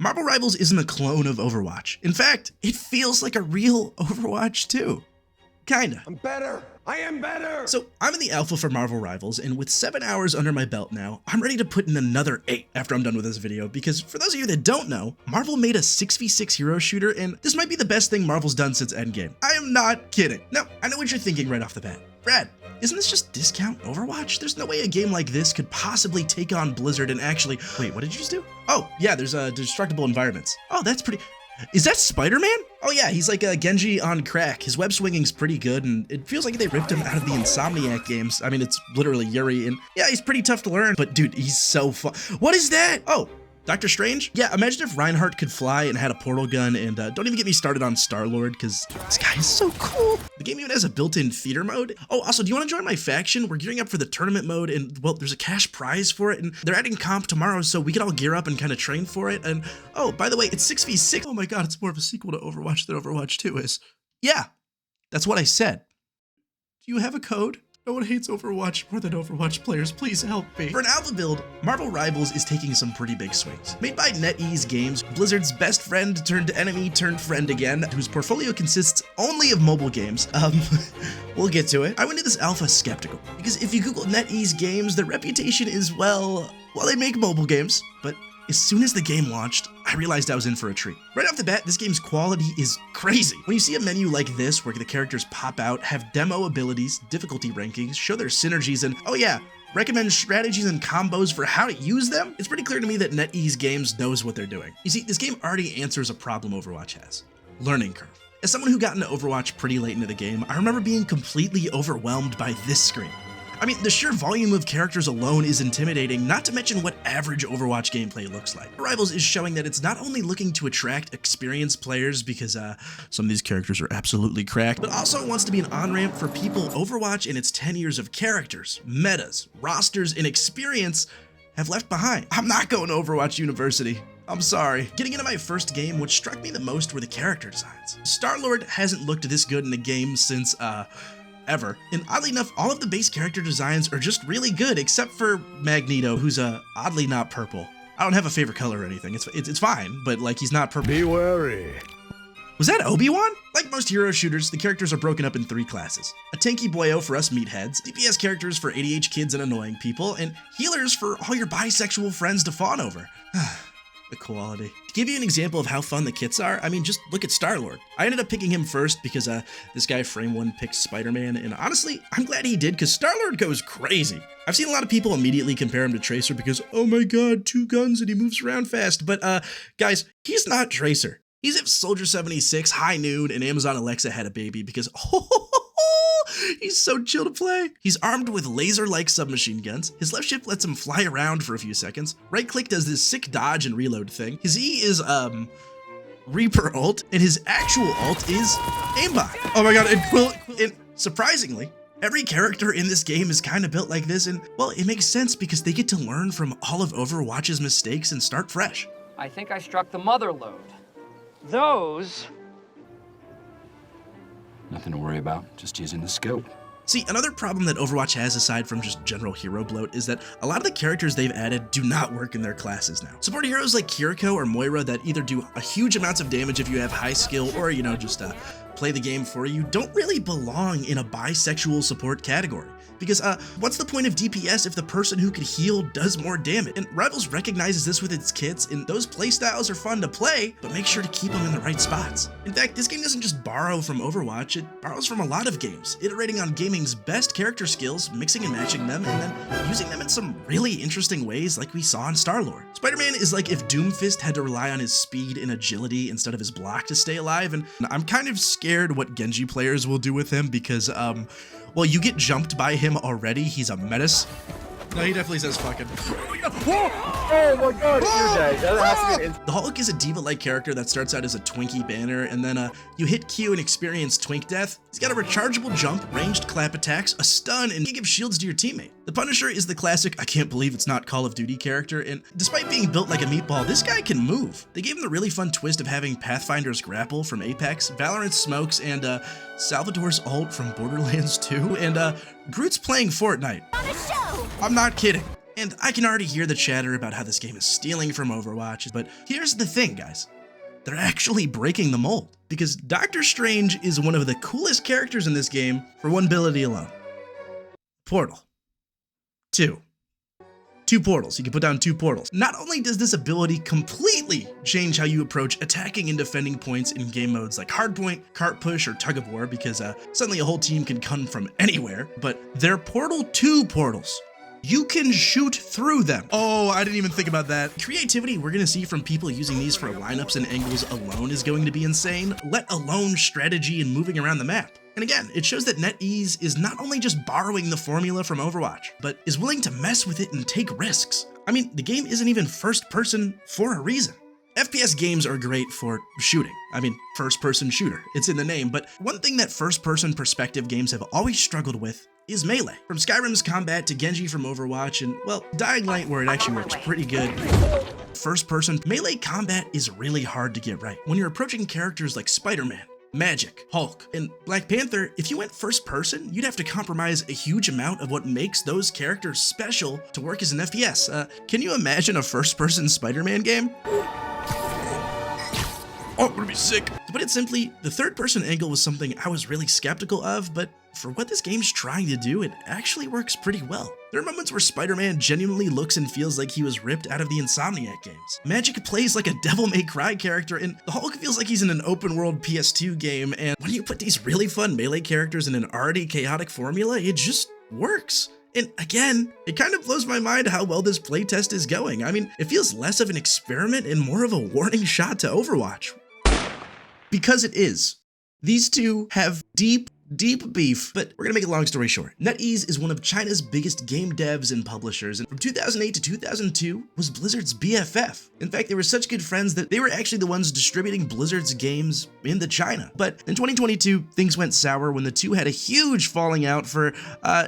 Marvel Rivals isn't a clone of Overwatch. In fact, it feels like a real Overwatch 2. Kinda. I'm better. I am better. So I'm in the alpha for Marvel Rivals, and with 7 hours under my belt now, I'm ready to put in another 8 after I'm done with this video, because for those of you that don't know, Marvel made a 6v6 hero shooter, and this might be the best thing Marvel's done since Endgame. I am not kidding. Now, I know what you're thinking right off the bat. Brad, isn't this just discount Overwatch? There's no way a game like this could possibly take on Blizzard and actually... Wait, what did you just do? Oh, yeah, there's destructible environments. Oh, that's pretty... Is that Spider-Man? Oh yeah, he's like a Genji on crack. His web swinging's pretty good, and it feels like they ripped him out of the Insomniac games. I mean, it's literally Yuri, and yeah, he's pretty tough to learn, but dude, he's so fun. What is that? Oh, Doctor Strange? Yeah, imagine if Reinhart could fly and had a portal gun, and don't even get me started on Starlord, because this guy is so cool. The game even has a built-in theater mode. Oh, also, do you want to join my faction? We're gearing up for the tournament mode, and well, there's a cash prize for it, and they're adding comp tomorrow, so we can all gear up and kind of train for it. And oh, by the way, it's 6v6. Oh my god, it's more of a sequel to Overwatch than Overwatch 2 is. Yeah, that's what I said. Do you have a code? No one hates Overwatch more than Overwatch players. Please help me. For an alpha build, Marvel Rivals is taking some pretty big swings. Made by NetEase Games, Blizzard's best friend turned enemy turned friend again, whose portfolio consists only of mobile games. We'll get to it. I went into this alpha skeptical, because if you Google NetEase Games, their reputation is, well, they make mobile games, but as soon as the game launched, I realized I was in for a treat. Right off the bat, this game's quality is crazy. When you see a menu like this, where the characters pop out, have demo abilities, difficulty rankings, show their synergies, and oh yeah, recommend strategies and combos for how to use them, it's pretty clear to me that NetEase Games knows what they're doing. You see, this game already answers a problem Overwatch has: learning curve. As someone who got into Overwatch pretty late into the game, I remember being completely overwhelmed by this screen. I mean, the sheer volume of characters alone is intimidating, not to mention what average Overwatch gameplay looks like. Rivals is showing that it's not only looking to attract experienced players, because some of these characters are absolutely cracked, but also wants to be an on-ramp for people Overwatch in its 10 years of characters, metas, rosters, and experience have left behind. I'm not going to Overwatch University. I'm sorry. Getting into my first game, what struck me the most were the character designs. Starlord hasn't looked this good in a game since, ever. And oddly enough, all of the base character designs are just really good, except for Magneto, who's oddly not purple. I don't have a favorite color or anything. It's fine, but like, he's not purple. Be wary. Was that Obi-Wan? Like most hero shooters, the characters are broken up in 3 classes. A tanky boyo for us meatheads, DPS characters for ADH kids and annoying people, and healers for all your bisexual friends to fawn over. Equality. To give you an example of how fun the kits are, I mean, just look at Starlord. I ended up picking him first because this guy Frame1 picked Spider-Man, and honestly, I'm glad he did, because Starlord goes crazy. I've seen a lot of people immediately compare him to Tracer because, oh my god, 2 guns and he moves around fast, but guys, he's not Tracer. He's if Soldier 76, High Noon, and Amazon Alexa had a baby, because he's so chill to play. He's armed with laser-like submachine guns. His left shift lets him fly around for a few seconds. Right click does this sick dodge and reload thing. His E is, Reaper ult, and his actual ult is aimbot. Oh my god, and surprisingly, every character in this game is kind of built like this, and well, it makes sense because they get to learn from all of Overwatch's mistakes and start fresh. I think I struck the mother load. Those... Nothing to worry about, just using the scope. See, another problem that Overwatch has aside from just general hero bloat is that a lot of the characters they've added do not work in their classes now. Support heroes like Kiriko or Moira that either do a huge amounts of damage if you have high skill or, you know, just play the game for you, don't really belong in a bisexual support category. Because what's the point of DPS if the person who could heal does more damage? And Rivals recognizes this with its kits, and those playstyles are fun to play, but make sure to keep them in the right spots. In fact, this game doesn't just borrow from Overwatch, it borrows from a lot of games, iterating on gaming's best character skills, mixing and matching them, and then using them in some really interesting ways like we saw in Starlord. Spider-Man is like if Doomfist had to rely on his speed and agility instead of his block to stay alive, and I'm kind of scared what Genji players will do with him because, well, you get jumped by him already. He's a menace. No, he definitely says fucking. Oh my god, you're dead. That has to be the Hulk is a diva-like character that starts out as a Twinkie banner, and then you hit Q and experience Twink Death. He's got a rechargeable jump, ranged clap attacks, a stun, and he gives shields to your teammate. The Punisher is the classic I can't believe it's not Call of Duty character, and despite being built like a meatball, this guy can move. They gave him the really fun twist of having Pathfinder's grapple from Apex, Valorant's smokes, and Salvador's ult from Borderlands 2, and Groot's playing Fortnite. I'm not kidding. And I can already hear the chatter about how this game is stealing from Overwatch, but here's the thing, guys. They're actually breaking the mold, because Doctor Strange is one of the coolest characters in this game for one ability alone. Portal. Two portals. You can put down 2 portals. Not only does this ability completely change how you approach attacking and defending points in game modes like hardpoint, cart push, or tug of war, because suddenly a whole team can come from anywhere, but they're Portal 2 portals. You can shoot through them. Oh, I didn't even think about that. Creativity we're gonna see from people using these for lineups and angles alone is going to be insane, let alone strategy and moving around the map. And again, it shows that NetEase is not only just borrowing the formula from Overwatch, but is willing to mess with it and take risks. I mean, the game isn't even first person for a reason. FPS games are great for shooting. I mean, first-person shooter, it's in the name, but one thing that first-person perspective games have always struggled with is melee. From Skyrim's combat to Genji from Overwatch, and, well, Dying Light where it actually works pretty good. First-person melee combat is really hard to get right. When you're approaching characters like Spider-Man, Magic, Hulk, and Black Panther, if you went first person, you'd have to compromise a huge amount of what makes those characters special to work as an FPS. Can you imagine a first-person Spider-Man game? Oh, I'm gonna be sick. To put it simply, the third-person angle was something I was really skeptical of, but for what this game's trying to do, it actually works pretty well. There are moments where Spider-Man genuinely looks and feels like he was ripped out of the Insomniac games. Magic plays like a Devil May Cry character, and the Hulk feels like he's in an open-world PS2 game, and when you put these really fun melee characters in an already chaotic formula, it just works. And again, it kind of blows my mind how well this playtest is going. I mean, it feels less of an experiment and more of a warning shot to Overwatch. Because it is. These two have deep beef, but we're gonna make a long story short. NetEase is one of China's biggest game devs and publishers, and from 2008 to 2002 was Blizzard's BFF. In fact, they were such good friends that they were actually the ones distributing Blizzard's games into China. But in 2022, things went sour when the two had a huge falling out for,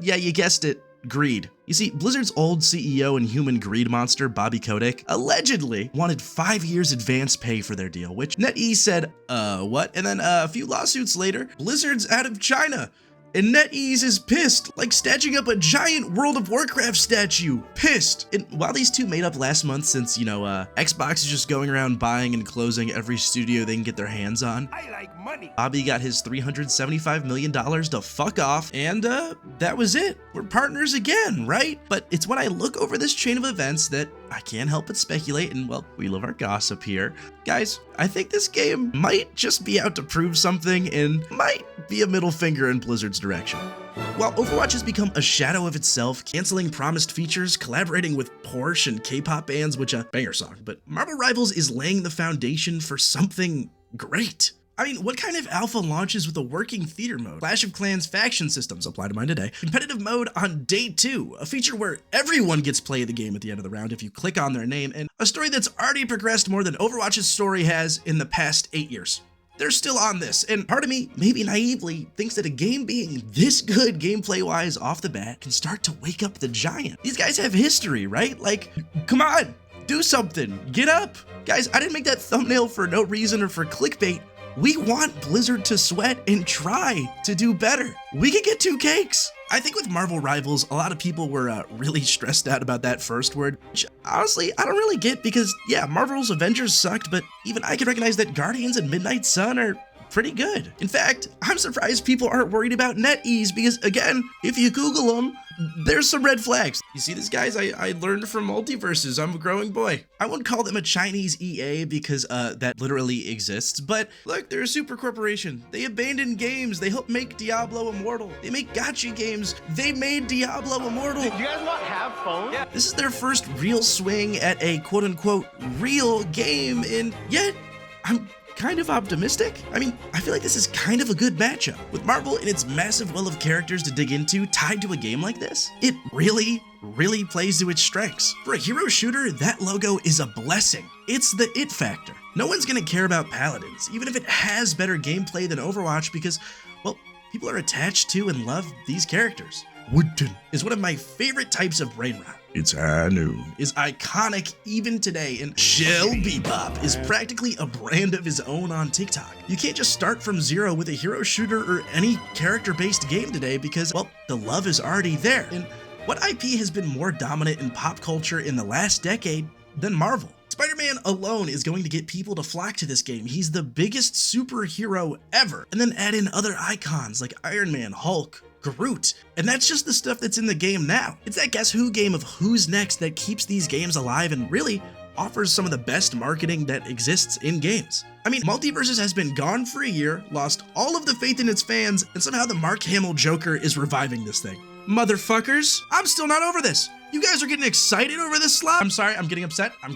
yeah, you guessed it, greed. You see, Blizzard's old CEO and human greed monster, Bobby Kotick, allegedly wanted 5 years advance pay for their deal, which NetEase said, what? And then a few lawsuits later, Blizzard's out of China. And NetEase is pissed, like statuing up a giant World of Warcraft statue. Pissed. And while these two made up last month, since, you know, Xbox is just going around buying and closing every studio they can get their hands on, I like money. Bobby got his $375 million to fuck off, and that was it. We're partners again, right? But it's when I look over this chain of events that I can't help but speculate, and well, we love our gossip here. Guys, I think this game might just be out to prove something and might be a middle finger in Blizzard's direction. While Overwatch has become a shadow of itself, canceling promised features, collaborating with Porsche and K-pop bands, which banger song, but Marvel Rivals is laying the foundation for something great. I mean, what kind of alpha launches with a working theater mode? Clash of Clans faction systems apply to mine today. Competitive mode on day 2, a feature where everyone gets play of the game at the end of the round if you click on their name, and a story that's already progressed more than Overwatch's story has in the past 8 years. They're still on this, and part of me, maybe naively, thinks that a game being this good gameplay-wise off the bat can start to wake up the giant. These guys have history, right? Like, come on, do something, get up. Guys, I didn't make that thumbnail for no reason or for clickbait. We want Blizzard to sweat and try to do better. We could get 2 cakes. I think with Marvel Rivals, a lot of people were really stressed out about that first word, which honestly, I don't really get because, yeah, Marvel's Avengers sucked, but even I can recognize that Guardians and Midnight Sun are pretty good. In fact, I'm surprised people aren't worried about NetEase because, again, if you Google them, there's some red flags. You see this, guys? I learned from multiverses. I'm a growing boy. I wouldn't call them a Chinese EA because that literally exists, but look, they're a super corporation. They abandon games. They help make Diablo immortal. They make gacha games. They made Diablo immortal. Do you guys not have phones? Yeah. This is their first real swing at a quote-unquote real game, and yet I'm kind of optimistic. I mean, I feel like this is kind of a good matchup. With Marvel and its massive well of characters to dig into tied to a game like this, it really plays to its strengths. For a hero shooter, that logo is a blessing. It's the it factor. No one's gonna care about Paladins, even if it has better gameplay than Overwatch because, well, people are attached to and love these characters. Wooden is one of my favorite types of brain rot. It's high noon is iconic even today, and Shell Bebop is practically a brand of his own on TikTok. You can't just start from zero with a hero shooter or any character-based game today because, well, the love is already there. And What IP has been more dominant in pop culture in the last decade than Marvel? Spider-Man alone is going to get people to flock to this game. He's the biggest superhero ever. And then add in other icons like Iron Man, Hulk, Groot. And that's just the stuff that's in the game now. It's that Guess Who game of who's next that keeps these games alive and really offers some of the best marketing that exists in games. I mean, Multiverses has been gone for a year, lost all of the faith in its fans, and somehow the Mark Hamill Joker is reviving this thing. Motherfuckers, I'm still not over this. You guys are getting excited over this slop? I'm sorry, I'm getting upset. I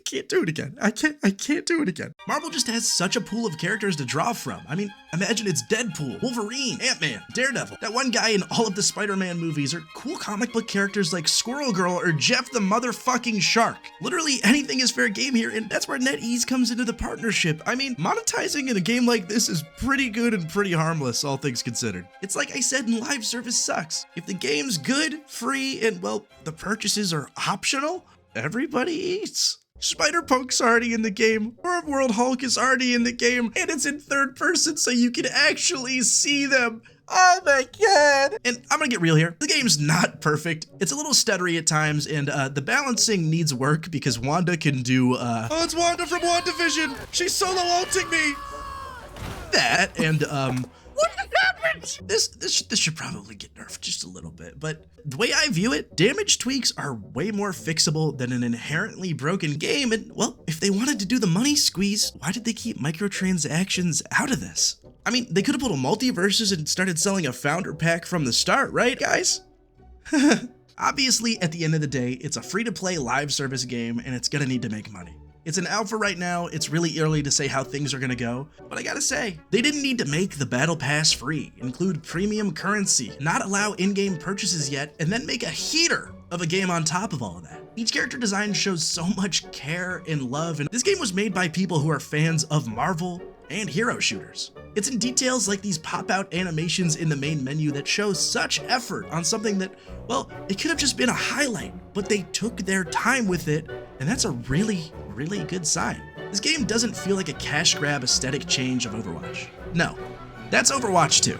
can't do it again. I can't do it again. Marvel just has such a pool of characters to draw from. I mean, imagine it's Deadpool, Wolverine, Ant-Man, Daredevil, that one guy in all of the Spider-Man movies, or cool comic book characters like Squirrel Girl or Jeff the motherfucking Shark. Literally anything is fair game here, and that's where NetEase comes into the partnership. I mean, monetizing in a game like this is pretty good and pretty harmless, all things considered. It's like I said in live service sucks. If the game's good, free, and well, the purchases are optional, everybody eats. Spider-Punk's already in the game, World Hulk is already in the game, and it's in third person so you can actually see them. Oh my god! And I'm gonna get real here. The game's not perfect. It's a little stuttery at times, and the balancing needs work because Wanda can do, oh, it's Wanda from WandaVision! She's solo ulting me! That, and, what happened? This should probably get nerfed just a little bit, but the way I view it, damage tweaks are way more fixable than an inherently broken game, and well, if they wanted to do the money squeeze, why did they keep microtransactions out of this? I mean, they could have pulled a Multiverses and started selling a founder pack from the start, right, guys? Obviously, at the end of the day, it's a free-to-play live service game, and it's gonna need to make money. It's an alpha right now, it's really early to say how things are gonna go, but I gotta say, they didn't need to make the battle pass free, include premium currency, not allow in-game purchases yet, and then make a heater of a game on top of all of that. Each character design shows so much care and love, and this game was made by people who are fans of Marvel and hero shooters. It's in details like these pop-out animations in the main menu that show such effort on something that, well, it could have just been a highlight, but they took their time with it, and that's a really good sign. This game doesn't feel like a cash grab aesthetic change of Overwatch. No, that's Overwatch 2.